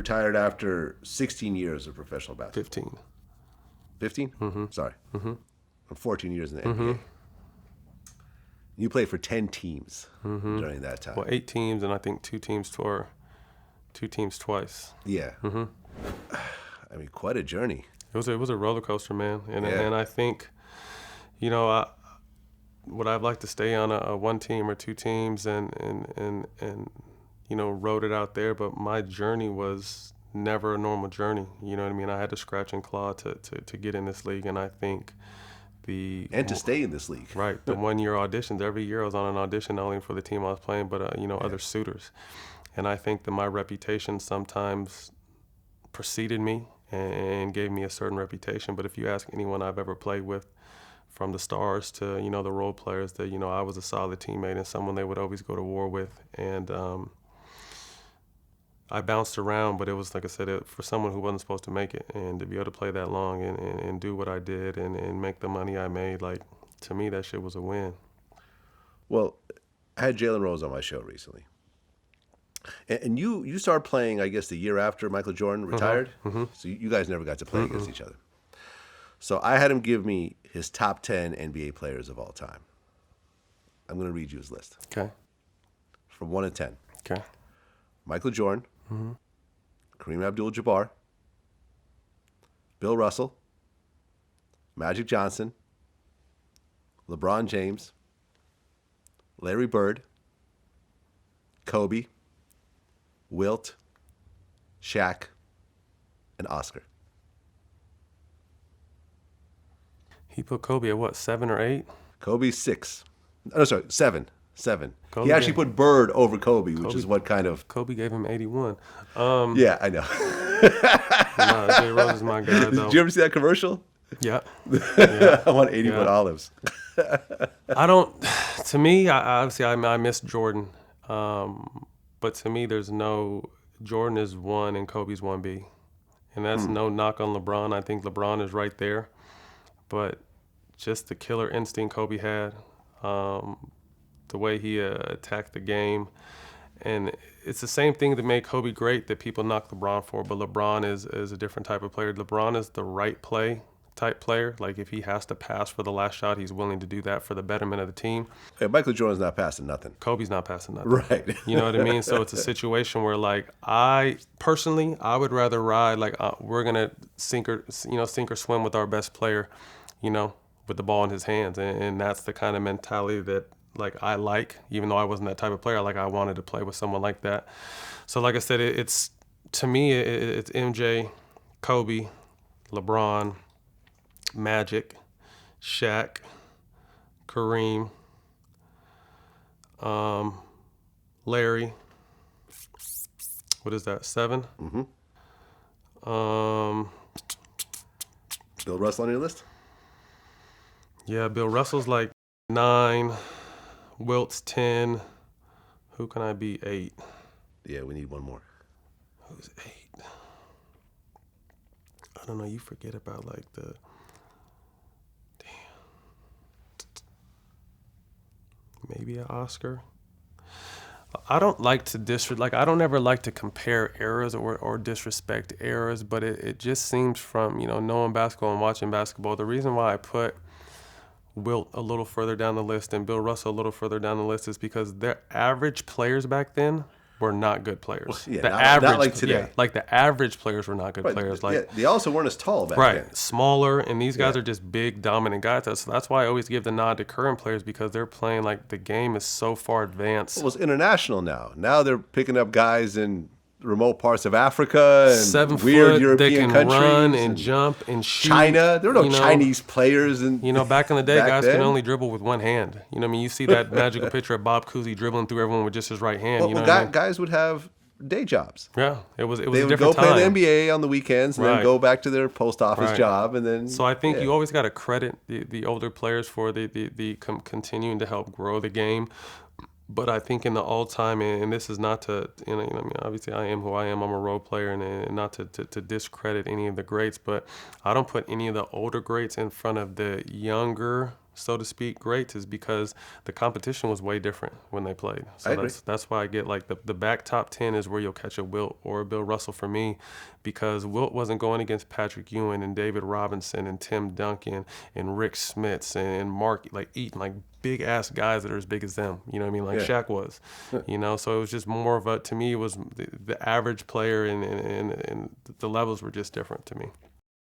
retired after 16 years of professional basketball. 15. 15? Mm-hmm. Sorry. Mm-hmm. 14 years in the Mm-hmm. NBA. You played for 10 teams Mm-hmm. during that time. Well, 8 teams, and I think 2 teams twice. Yeah. Mm-hmm. I mean, quite a journey. It was a roller coaster, man. And Yeah. and I think, would I like to stay on a 1 team or 2 teams and rode it out there? But my journey was never a normal journey. You know what I mean? I had to scratch and claw to get in this league, and I think and to stay in this league. Right. The 1-year auditions. Every year I was on an audition, not only for the team I was playing, but other suitors. And I think that my reputation sometimes preceded me and gave me a certain reputation. But if you ask anyone I've ever played with, from the stars to the role players, that I was a solid teammate and someone they would always go to war with. And I bounced around, but it was, like I said, for someone who wasn't supposed to make it, and to be able to play that long and do what I did and make the money I made, like, to me, that shit was a win. Well, I had Jalen Rose on my show recently. And you started playing, I guess, the year after Michael Jordan retired. Mm-hmm. So you guys never got to play against each other. So I had him give me his top 10 NBA players of all time. I'm going to read you his list. Okay. From 1 to 10. Okay. Michael Jordan, Mm-hmm. Kareem Abdul-Jabbar, Bill Russell, Magic Johnson, LeBron James, Larry Bird, Kobe, Wilt, Shaq, and Oscar. He put Kobe at what, 7 or 8? Kobe's 6. No, sorry, 7. Kobe He actually put Bird over Kobe, which is what kind of... Kobe gave him 81. Yeah, I know. Nah, J. Rose is my guy, though. Did you ever see that commercial? Yeah. I want 81 olives. To me, obviously, I miss Jordan. But to me, Jordan is 1 and Kobe's 1B. And that's no knock on LeBron. I think LeBron is right there. But just the killer instinct Kobe had, the way he attacked the game. And it's the same thing that made Kobe great that people knock LeBron for, but LeBron is a different type of player. LeBron is the right play type player. Like, if he has to pass for the last shot, he's willing to do that for the betterment of the team. Hey, Michael Jordan's not passing nothing. Kobe's not passing nothing. Right. You know what I mean? So it's a situation where, like, I would rather ride, like, we're going to sink or swim with our best player, with the ball in his hands. And that's the kind of mentality that, like, I like, even though I wasn't that type of player. Like, I wanted to play with someone like that. So, like I said, it's MJ, Kobe, LeBron, Magic, Shaq, Kareem, Larry. What is that, 7? Mm-hmm. Bill Russell on your list? Yeah, Bill Russell's like 9. Wilt's 10. Who can I be? 8. Yeah, we need one more. Who's 8? I don't know. You forget about, like, the... Damn. Maybe an Oscar. I don't like to I don't ever like to compare eras or disrespect eras, but it just seems from, knowing basketball and watching basketball, the reason why I put Wilt a little further down the list and Bill Russell a little further down the list is because their average players back then were not good players. Yeah, the not average, like today. Yeah, like the average players were not good players. Like, yeah, they also weren't as tall back then. Right, smaller, and these guys are just big, dominant guys. So that's why I always give the nod to current players, because they're playing, like, the game is so far advanced. Well, it's international now. Now they're picking up guys in remote parts of Africa and 7 weird foot, European they can countries. run and jump and shoot. China, there were no Chinese players. Back in the day, guys then. could only dribble with one hand. You see that magical picture of Bob Cousy dribbling through everyone with just his right hand. Guys would have day jobs. Yeah, it was They a would different go time. play in the NBA on the weekends and then go back to their post office job, and then. So I think you always got to credit the older players for the continuing to help grow the game. But I think in the all time, and this is not to, obviously I am who I am. I'm a role player, and not to discredit any of the greats, but I don't put any of the older greats in front of the younger so to speak, greats is because the competition was way different when they played. So I agree. that's why I get like the back top 10 is where you'll catch a Wilt or a Bill Russell for me, because Wilt wasn't going against Patrick Ewing and David Robinson and Tim Duncan and Rick Smits and Mark like Eaton, like big ass guys that are as big as them. You know what I mean? Like Yeah. Shaq was. You know, so it was just more of a, to me, it was the average player and the levels were just different to me.